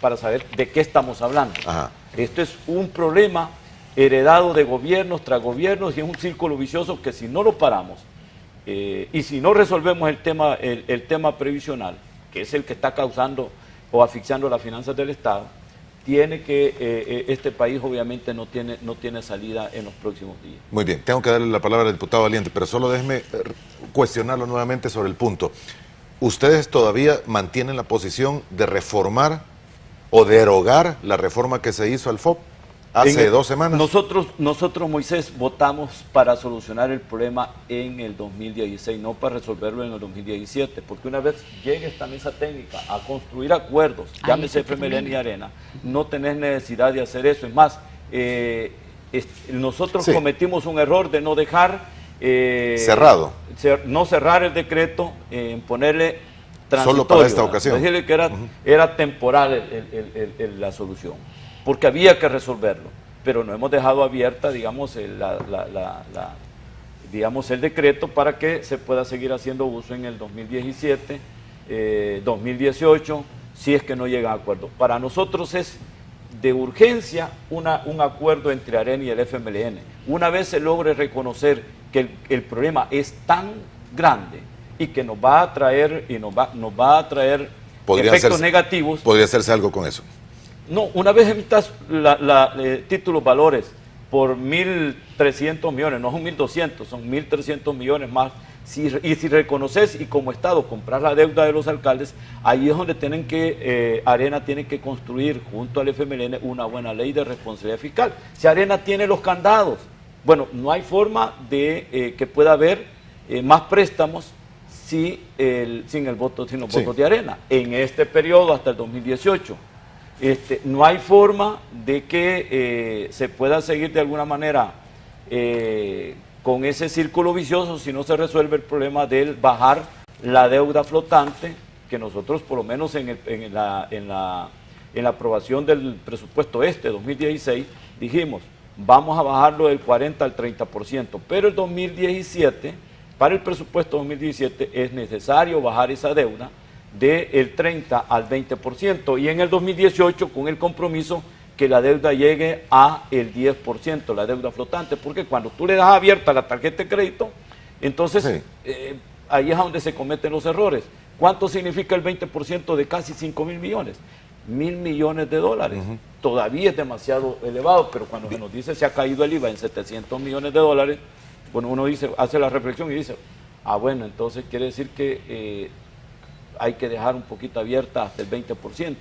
para saber de qué estamos hablando. Ajá. Esto es un problema heredado de gobiernos tras gobiernos y es un círculo vicioso que si no lo paramos y si no resolvemos el tema previsional, que es el que está causando o asfixiando las finanzas del Estado, este país obviamente no tiene salida en los próximos días. Muy bien, tengo que darle la palabra al diputado Valiente, pero solo déjeme cuestionarlo nuevamente sobre el punto. ¿Ustedes todavía mantienen la posición de reformar o derogar la reforma que se hizo al FOP hace 2 semanas? Nosotros, Moisés, votamos para solucionar el problema en el 2016, no para resolverlo en el 2017, porque una vez llegue esta mesa técnica a construir acuerdos, llámese FMLN y Arena, no tenés necesidad de hacer eso. Es más, nosotros cometimos un error de no dejar cerrado. No cerrar el decreto, ponerle transitorio, solo para esta ocasión. Decirle que era temporal la solución, porque había que resolverlo, pero no hemos dejado abierta, digamos, el decreto para que se pueda seguir haciendo uso en el 2017, 2018, si es que no llega a acuerdo. Para nosotros es de urgencia un acuerdo entre ARENA y el FMLN. Una vez se logre reconocer que el problema es tan grande y que nos va a traer efectos negativos. ¿Podría hacerse algo con eso? No, una vez emitas títulos valores por 1.300 millones, no son 1.200, son 1.300 millones más, y si reconoces y como Estado comprar la deuda de los alcaldes, ahí es donde Arena tiene que construir junto al FMLN una buena ley de responsabilidad fiscal. Si Arena tiene los candados, bueno, no hay forma de que pueda haber más préstamos sin los votos de Arena en este periodo hasta el 2018. No hay forma de que se pueda seguir de alguna manera con ese círculo vicioso si no se resuelve el problema del bajar la deuda flotante, que nosotros por lo menos en la aprobación del presupuesto 2016 dijimos, vamos a bajarlo del 40 al 30%, pero el 2017, para el presupuesto 2017 es necesario bajar esa deuda del 30 al 20%, y en el 2018 con el compromiso que la deuda llegue a el 10%, la deuda flotante, porque cuando tú le das abierta la tarjeta de crédito, entonces ahí es donde se cometen los errores. ¿Cuánto significa el 20% de casi 5.000 millones? 1.000 millones de dólares. Todavía es demasiado elevado, pero cuando se nos dice se ha caído el IVA en 700 millones de dólares, bueno, uno hace la reflexión y dice, bueno, entonces quiere decir que hay que dejar un poquito abierta hasta el 20%.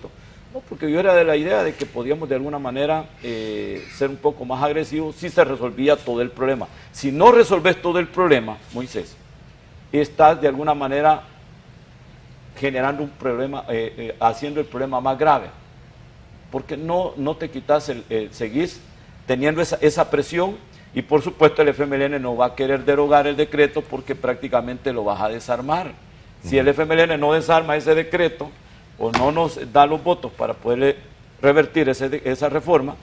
No, porque yo era de la idea de que podíamos de alguna manera ser un poco más agresivos si se resolvía todo el problema. Si no resolves todo el problema, Moisés, estás de alguna manera generando un problema, haciendo el problema más grave, porque no te quitas, seguís teniendo esa presión, y por supuesto el FMLN no va a querer derogar el decreto porque prácticamente lo vas a desarmar. Si el FMLN no desarma ese decreto o no nos da los votos para poder revertir esa reforma,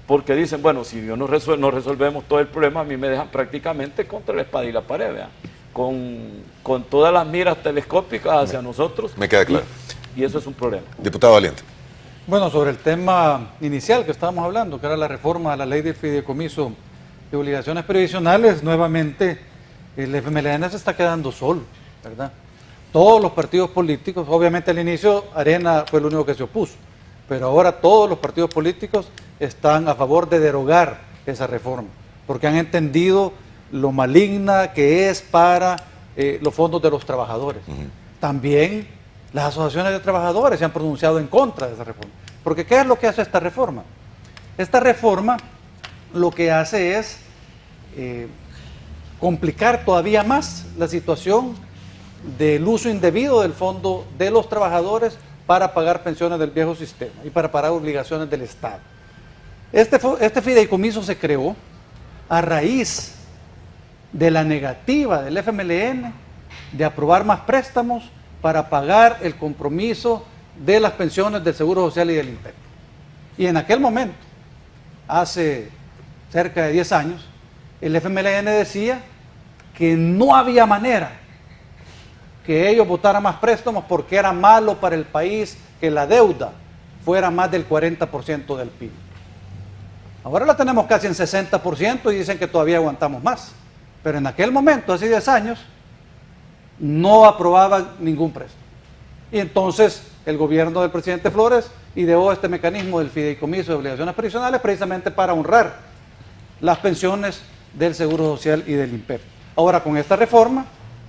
porque dicen, bueno, si no resolvemos todo el problema, a mí me dejan prácticamente contra la espada y la pared, ¿verdad? Con todas las miras telescópicas hacia nosotros. Me queda claro. Y eso es un problema. Diputado Valiente. Bueno, sobre el tema inicial que estábamos hablando, que era la reforma a la ley del fideicomiso de obligaciones previsionales, nuevamente el FMLN se está quedando solo, ¿verdad? Todos los partidos políticos, obviamente al inicio Arena fue el único que se opuso, pero ahora todos los partidos políticos están a favor de derogar esa reforma, porque han entendido lo maligna que es para los fondos de los trabajadores. También las asociaciones de trabajadores se han pronunciado en contra de esa reforma, porque ¿qué es lo que hace esta reforma? Esta reforma lo que hace es complicar todavía más la situación del uso indebido del fondo de los trabajadores para pagar pensiones del viejo sistema y para pagar obligaciones del Estado. Este fideicomiso se creó a raíz de la negativa del FMLN de aprobar más préstamos para pagar el compromiso de las pensiones del Seguro Social y del INPEP. Y en aquel momento, hace cerca de 10 años, el FMLN decía que no había manera que ellos votaran más préstamos porque era malo para el país que la deuda fuera más del 40% del PIB. Ahora la tenemos casi en 60% y dicen que todavía aguantamos más. Pero en aquel momento, hace 10 años, no aprobaban ningún préstamo. Y entonces el gobierno del presidente Flores ideó este mecanismo del fideicomiso de obligaciones previsionales precisamente para honrar las pensiones del Seguro Social y del INPEP. Ahora, con esta reforma,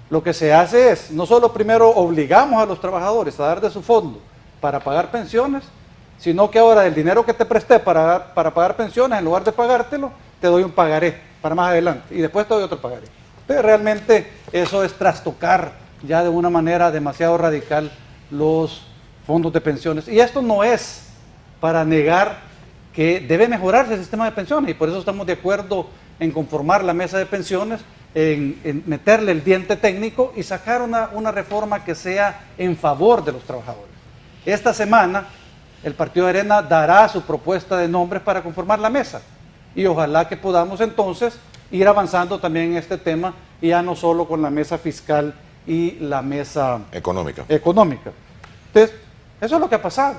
lo que se hace es, no solo primero obligamos a los trabajadores a dar de su fondo para pagar pensiones, sino que ahora del dinero que te presté para pagar pensiones, en lugar de pagártelo, te doy un pagaré para más adelante y después te doy otro pagaré. Entonces, realmente eso es trastocar ya de una manera demasiado radical los fondos de pensiones. Y esto no es para negar que debe mejorarse el sistema de pensiones, y por eso estamos de acuerdo en conformar la mesa de pensiones, en meterle el diente técnico y sacar una reforma que sea en favor de los trabajadores. Esta semana el Partido de Arena dará su propuesta de nombres para conformar la mesa, y ojalá que podamos entonces ir avanzando también en este tema, y ya no solo con la mesa fiscal y la mesa económica. Entonces, eso es lo que ha pasado.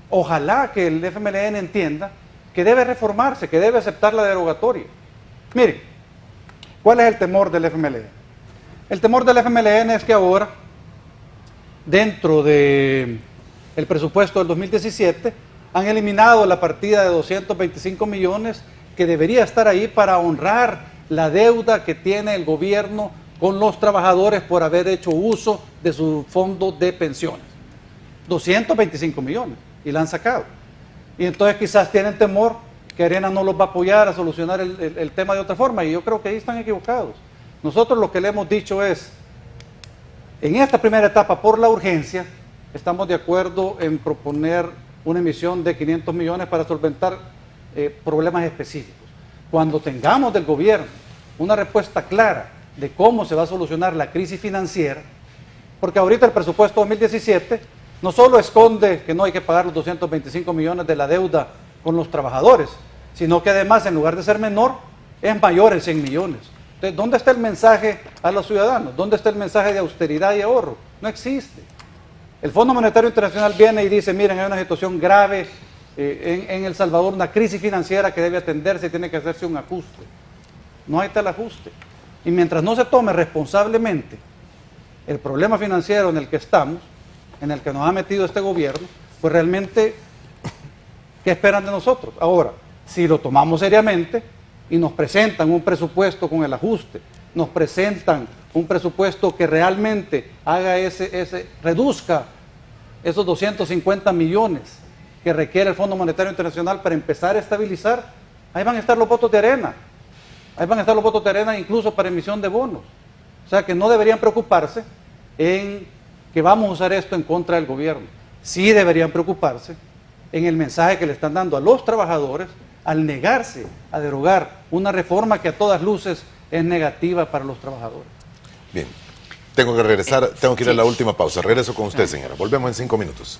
Ojalá que el FMLN entienda que debe reformarse, que debe aceptar la derogatoria. Miren, ¿cuál es el temor del FMLN? El temor del FMLN es que ahora, dentro del presupuesto del 2017, han eliminado la partida de 225 millones que debería estar ahí para honrar la deuda que tiene el gobierno con los trabajadores por haber hecho uso de su fondo de pensiones. 225 millones, y la han sacado. Y entonces quizás tienen temor que Arena no los va a apoyar a solucionar el tema de otra forma, y yo creo que ahí están equivocados. Nosotros lo que le hemos dicho es, en esta primera etapa, por la urgencia, estamos de acuerdo en proponer una emisión de 500 millones para solventar problemas específicos. Cuando tengamos del gobierno una respuesta clara de cómo se va a solucionar la crisis financiera, porque ahorita el presupuesto 2017 no solo esconde que no hay que pagar los 225 millones de la deuda con los trabajadores, sino que además, en lugar de ser menor, es mayor en 100 millones. Entonces, ¿dónde está el mensaje a los ciudadanos? ¿Dónde está el mensaje de austeridad y ahorro? No existe. El Fondo Monetario Internacional viene y dice, miren, hay una situación grave en El Salvador, una crisis financiera que debe atenderse y tiene que hacerse un ajuste. No hay tal ajuste. Y mientras no se tome responsablemente el problema financiero en el que estamos, en el que nos ha metido este gobierno, pues realmente, ¿qué esperan de nosotros? Ahora, si lo tomamos seriamente y nos presentan un presupuesto con el ajuste, nos presentan un presupuesto que realmente haga reduzca esos 250 millones que requiere el Fondo Monetario Internacional para empezar a estabilizar, ahí van a estar los votos de Arena. Ahí van a estar los votos de Arena incluso para emisión de bonos. O sea que no deberían preocuparse en que vamos a usar esto en contra del gobierno. Sí deberían preocuparse en el mensaje que le están dando a los trabajadores al negarse a derogar una reforma que a todas luces es negativa para los trabajadores. Bien, tengo que regresar, tengo que ir a la última pausa. Regreso con usted, señora. Volvemos en 5 minutos.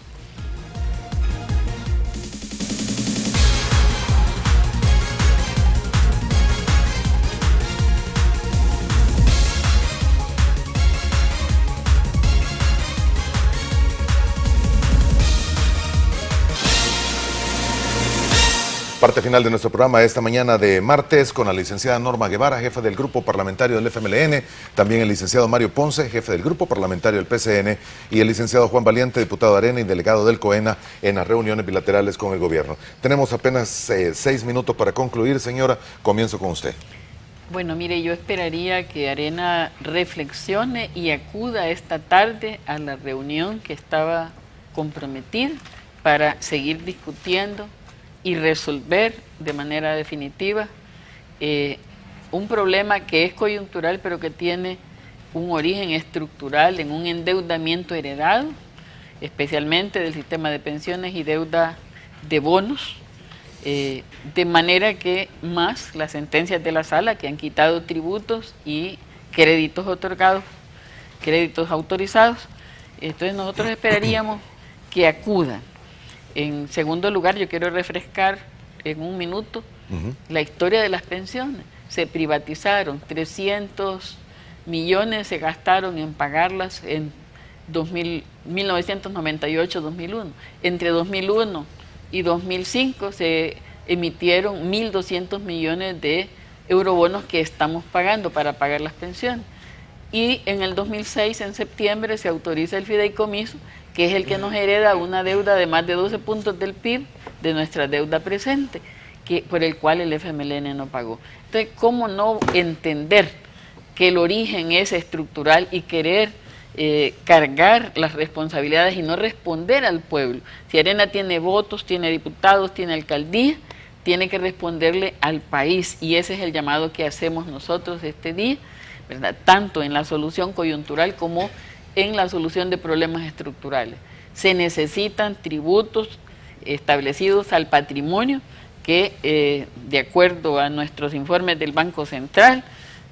Parte final de nuestro programa esta mañana de martes con la licenciada Norma Guevara, jefa del grupo parlamentario del FMLN, también el licenciado Mario Ponce, jefe del grupo parlamentario del PCN, y el licenciado Juan Valiente, diputado de Arena y delegado del COENA en las reuniones bilaterales con el gobierno. Tenemos apenas 6 minutos para concluir, señora. Comienzo con usted. Bueno, mire, yo esperaría que Arena reflexione y acuda esta tarde a la reunión que estaba comprometida para seguir discutiendo y resolver de manera definitiva un problema que es coyuntural, pero que tiene un origen estructural en un endeudamiento heredado especialmente del sistema de pensiones y deuda de bonos, de manera que más las sentencias de la sala que han quitado tributos y créditos otorgados, créditos autorizados. Entonces nosotros esperaríamos que acudan. En segundo lugar, yo quiero refrescar en un minuto la historia de las pensiones. Se privatizaron, 300 millones se gastaron en pagarlas en 1998-2001. Entre 2001 y 2005 se emitieron 1.200 millones de eurobonos que estamos pagando para pagar las pensiones. Y en el 2006, en septiembre, se autoriza el fideicomiso, que es el que nos hereda una deuda de más de 12 puntos del PIB de nuestra deuda presente, por el cual el FMLN no pagó. Entonces, ¿cómo no entender que el origen es estructural y querer cargar las responsabilidades y no responder al pueblo? Si Arena tiene votos, tiene diputados, tiene alcaldía, tiene que responderle al país, y ese es el llamado que hacemos nosotros este día, ¿verdad? Tanto en la solución coyuntural como en la solución de problemas estructurales. Se necesitan tributos establecidos al patrimonio que, de acuerdo a nuestros informes del Banco Central,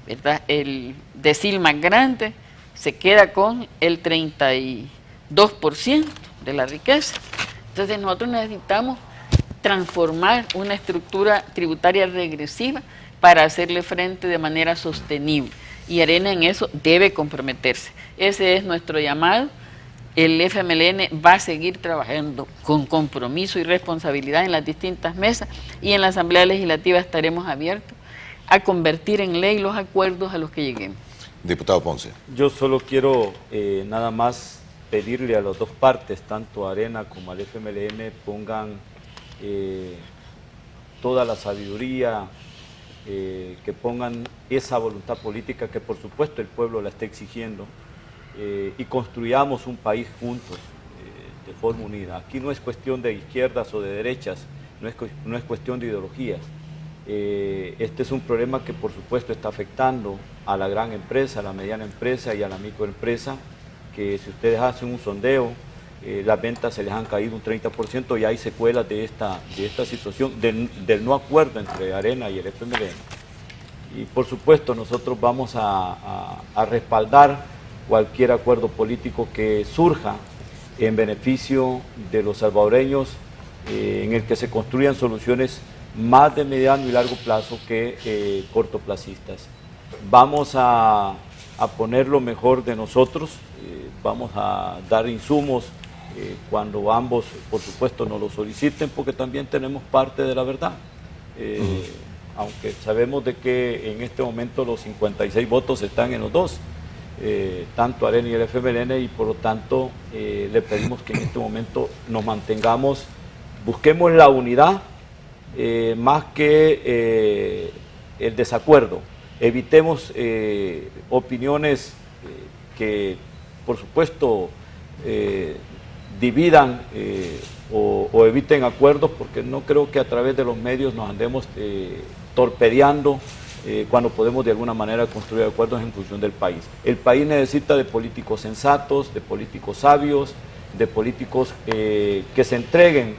¿verdad?, el decil más grande se queda con el 32% de la riqueza. Entonces nosotros necesitamos transformar una estructura tributaria regresiva para hacerle frente de manera sostenible. Y Arena en eso debe comprometerse. Ese es nuestro llamado. El FMLN va a seguir trabajando con compromiso y responsabilidad en las distintas mesas, y en la Asamblea Legislativa estaremos abiertos a convertir en ley los acuerdos a los que lleguemos. Diputado Ponce. Yo solo quiero nada más pedirle a las dos partes, tanto a Arena como al FMLN, pongan toda la sabiduría, que pongan esa voluntad política que por supuesto el pueblo la está exigiendo, y construyamos un país juntos, de forma unida. Aquí no es cuestión de izquierdas o de derechas, no es cuestión de ideologías. Este es un problema que por supuesto está afectando a la gran empresa, a la mediana empresa y a la microempresa, que si ustedes hacen un sondeo, las ventas se les han caído un 30% y hay secuelas de esta situación, del no acuerdo entre Arena y el FMLN. Y por supuesto nosotros vamos a respaldar cualquier acuerdo político que surja en beneficio de los salvadoreños, en el que se construyan soluciones más de mediano y largo plazo que cortoplacistas. Vamos a poner lo mejor de nosotros, vamos a dar insumos cuando ambos, por supuesto, nos lo soliciten, porque también tenemos parte de la verdad. Aunque sabemos de que en este momento los 56 votos están en los dos, tanto Arena y el FMLN, y por lo tanto le pedimos que en este momento nos mantengamos, busquemos la unidad más que el desacuerdo. Evitemos opiniones que, por supuesto, dividan o eviten acuerdos, porque no creo que a través de los medios nos andemos torpedeando cuando podemos de alguna manera construir acuerdos en función del país. El país necesita de políticos sensatos, de políticos sabios, de políticos que se entreguen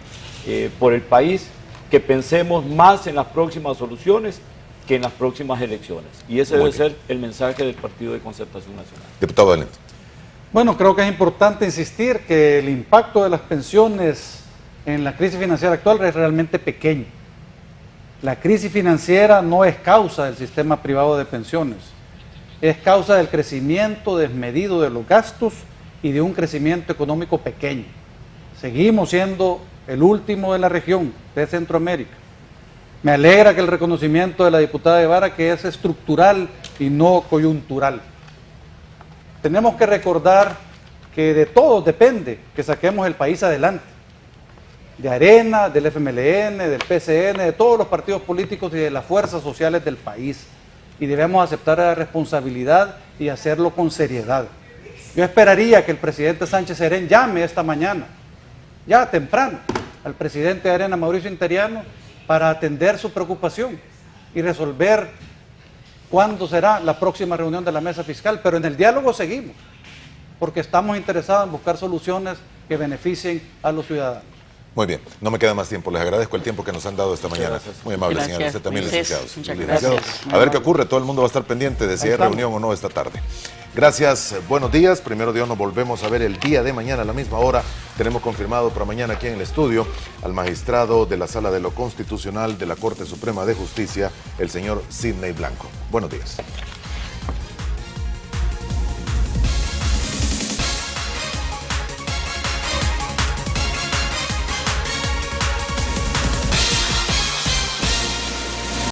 por el país, que pensemos más en las próximas soluciones que en las próximas elecciones. Y ese debe ser el mensaje del Partido de Concertación Nacional. Diputado Valente. Bueno, creo que es importante insistir que el impacto de las pensiones en la crisis financiera actual es realmente pequeño. La crisis financiera no es causa del sistema privado de pensiones, es causa del crecimiento desmedido de los gastos y de un crecimiento económico pequeño. Seguimos siendo el último de la región de Centroamérica. Me alegra que el reconocimiento de la diputada Guevara, que es estructural y no coyuntural. Tenemos que recordar que de todos depende que saquemos el país adelante. De Arena, del FMLN, del PCN, de todos los partidos políticos y de las fuerzas sociales del país. Y debemos aceptar la responsabilidad y hacerlo con seriedad. Yo esperaría que el presidente Sánchez Serén llame esta mañana, ya temprano, al presidente de Arena, Mauricio Interiano, para atender su preocupación y resolver cuándo será la próxima reunión de la mesa fiscal. Pero en el diálogo seguimos, porque estamos interesados en buscar soluciones que beneficien a los ciudadanos. Muy bien, no me queda más tiempo. Les agradezco el tiempo que nos han dado esta mañana. Muy amable, señora. Usted también, licenciado. Licenciado, a ver qué ocurre. Todo el mundo va a estar pendiente de si hay reunión o no esta tarde. Gracias, buenos días. Primero Dios, nos volvemos a ver el día de mañana a la misma hora. Tenemos confirmado para mañana aquí en el estudio al magistrado de la Sala de lo Constitucional de la Corte Suprema de Justicia, el señor Sidney Blanco. Buenos días.